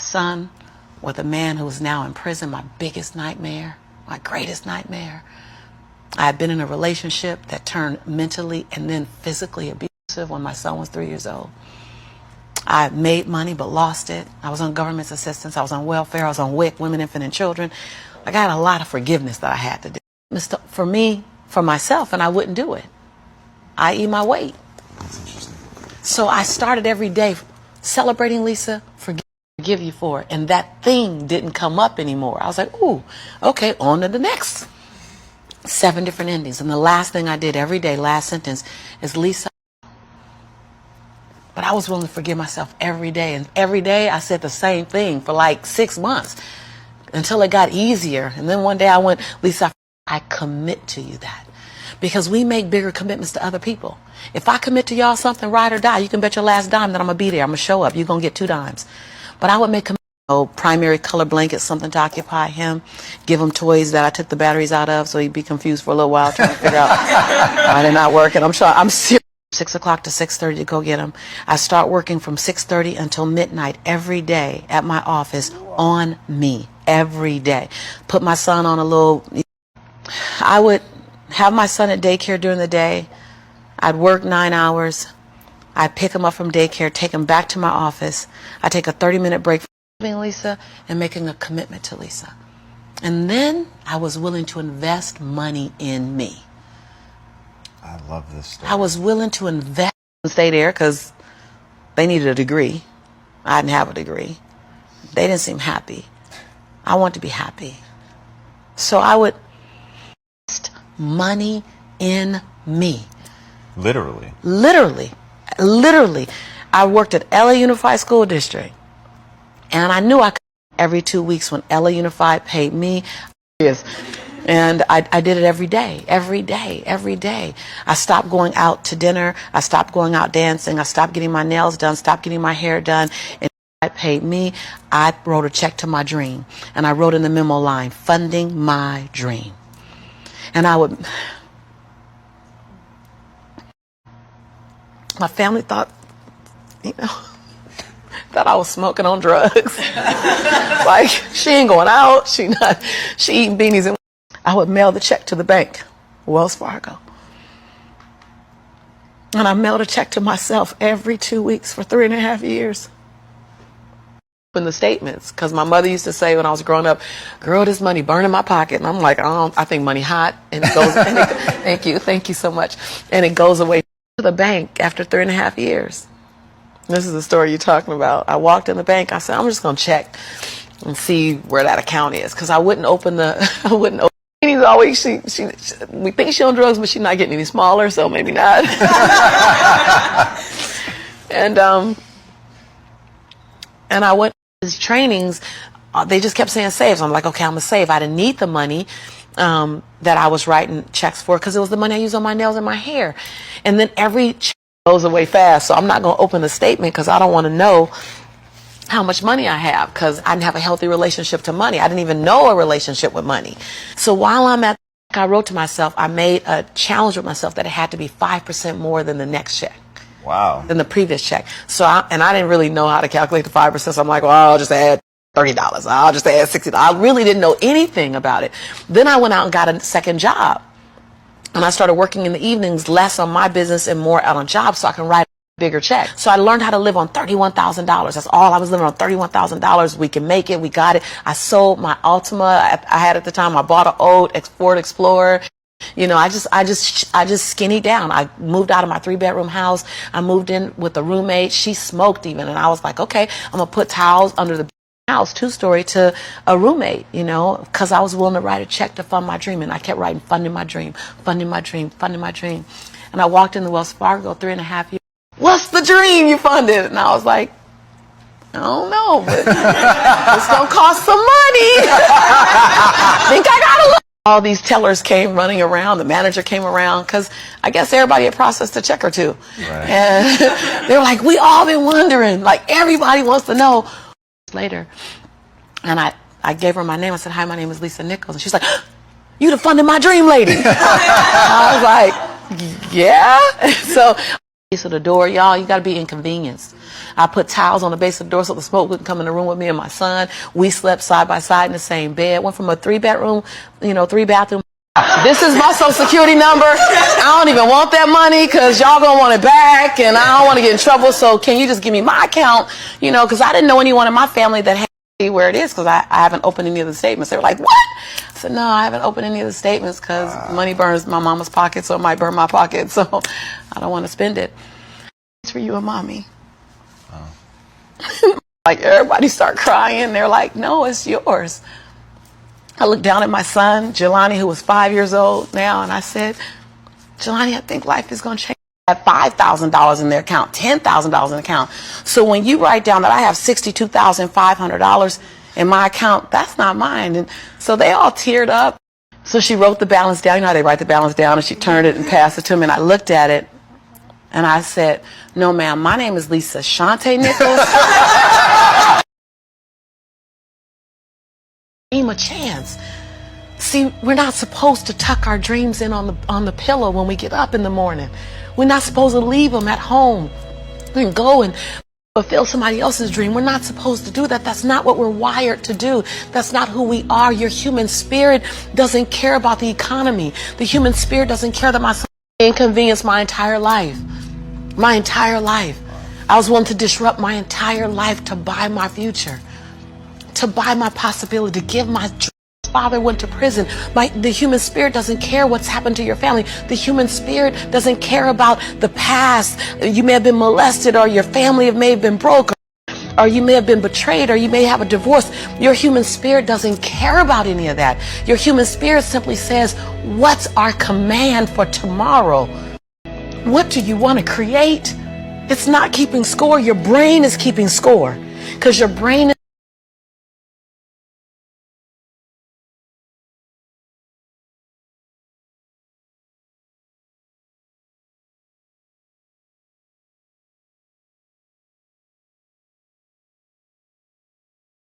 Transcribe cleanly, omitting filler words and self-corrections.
son with a man who is now in prison, my biggest nightmare, my greatest nightmare. I had been in a relationship that turned mentally and then physically abusive when my son was 3 years old. I made money but lost it. I was on government assistance. I was on welfare. I was on WIC, Women, Infant, and Children. I got a lot of forgiveness that I had to do. For me, for myself, and I wouldn't do it. I eat my weight. That's interesting. So I started every day celebrating Lisa, forgive you for it. And that thing didn't come up anymore. I was like, ooh, okay, on to the next. 7 different endings. And the last thing I did every day, last sentence, is Lisa. But I was willing to forgive myself every day. And every day I said the same thing for like 6 months until it got easier. And then one day I went, Lisa, I commit to you that. Because we make bigger commitments to other people. If I commit to y'all something, ride or die, you can bet your last dime that I'm going to be there. I'm going to show up. You're going to get 2 dimes. But I would make primary color blankets, something to occupy him, give him toys that I took the batteries out of so he'd be confused for a little while trying to figure out why they're not working. I'm serious. 6 o'clock to 6:30 to go get him. I start working from 6:30 until midnight every day at my office on me every day. Put my son on a little. I would have my son at daycare during the day. I'd work 9 hours. I'd pick him up from daycare, take him back to my office. I'd take a 30-minute break from Lisa and making a commitment to Lisa. And then I was willing to invest money in me. I love this story. I was willing to invest and stay there because they needed a degree. I didn't have a degree. They didn't seem happy. I wanted to be happy. So I would invest money in me. Literally. Literally. Literally. I worked at LA Unified School District. And I knew I could every 2 weeks when LA Unified paid me. Yes. And I did it every day, every day, every day. I stopped going out to dinner. I stopped going out dancing. I stopped getting my nails done, stopped getting my hair done. And I paid me. I wrote a check to my dream. And I wrote in the memo line, funding my dream. And I would... My family thought, that I was smoking on drugs. Like, she ain't going out. She eating beanies. And I would mail the check to the bank, Wells Fargo. And I mailed a check to myself every 2 weeks for 3.5 years. In the statements, because my mother used to say when I was growing up, girl, this money burn in my pocket. And I'm like, I think money hot. And it goes, thank you so much. And it goes away to the bank after 3.5 years. This is the story you're talking about. I walked in the bank. I said, I'm just going to check and see where that account is. Because I wouldn't open. He's always, we think she's on drugs, but she's not getting any smaller, so maybe not. And I went to these trainings. They just kept saying save. So I'm like, okay, I'm going to save. I didn't need the money that I was writing checks for because it was the money I used on my nails and my hair. And then every check goes away fast. So I'm not going to open the statement because I don't want to know how much money I have because I didn't have a healthy relationship to money. I didn't even know a relationship with money. So while I'm at, I wrote to myself, I made a challenge with myself that it had to be 5% more than the next check. Wow. Than the previous check. So I didn't really know how to calculate the 5%. So I'm like, well, I'll just add $30. I'll just add $60. I really didn't know anything about it. Then I went out and got a second job. And I started working in the evenings, less on my business and more out on jobs so I can write a bigger check. So I learned how to live on $31,000. That's all I was living on, $31,000. We can make it. We got it. I sold my Altima I had at the time. I bought an old Ford Explorer. You know, I just skinnied down. I moved out of my 3-bedroom house. I moved in with a roommate. She smoked even. And I was like, okay, I'm going to put towels under the house, 2-story, to a roommate, you know, because I was willing to write a check to fund my dream. And I kept writing, funding my dream, funding my dream, funding my dream. And I walked into Wells Fargo 3.5 years. What's the dream you funded? And I was like, I don't know, but it's going to cost some money. Think I got to look. All these tellers came running around. The manager came around because I guess everybody had processed a check or two. Right. And they were like, we all been wondering. Like, everybody wants to know. Later, and I gave her my name. I said, hi, my name is Lisa Nichols. And she's like, you the funded my dream lady. I was like, yeah. So the door, y'all, you got to be inconvenienced. I put towels on the base of the door so the smoke wouldn't come in the room with me and my son. We slept side by side in the same bed. Went from a 3-bedroom, 3-bathroom. This is my social security number. I don't even want that money because y'all gonna want it back, and I don't want to get in trouble. So can you just give me my account? Because I didn't know anyone in my family that had where it is, because I haven't opened any of the statements. They were like, what? I said, no, I haven't opened any of the statements because money burns my mama's pocket, so it might burn my pocket, so I don't want to spend it. It's for you and mommy. Oh. Like, everybody start crying. They're like, no, it's yours. I looked down at my son, Jelani, who was 5 years old now, and I said, Jelani, I think life is going to change. I have $5,000 in their account, $10,000 in the account. So when you write down that I have $62,500 in my account, that's not mine. And so they all teared up. So she wrote the balance down. You know how they write the balance down, and she turned it and passed it to me, and I looked at it, and I said, no, ma'am, my name is Lisa Shante Nichols. Give him a chance. See, we're not supposed to tuck our dreams in on the pillow when we get up in the morning. We're not supposed to leave them at home and go and fulfill somebody else's dream. We're not supposed to do that. That's not what we're wired to do. That's not who we are. Your human spirit doesn't care about the economy. The human spirit doesn't care that my son inconvenienced my entire life. My entire life. I was willing to disrupt my entire life to buy my future, to buy my possibility, to give my dream. Father went to prison. The human spirit doesn't care what's happened to your family. The human spirit doesn't care about the past. You may have been molested, or your family may have been broke, or you may have been betrayed, or you may have a divorce. Your human spirit doesn't care about any of that. Your human spirit simply says, what's our command for tomorrow? What do you want to create? It's not keeping score. Your brain is keeping score, because your brain is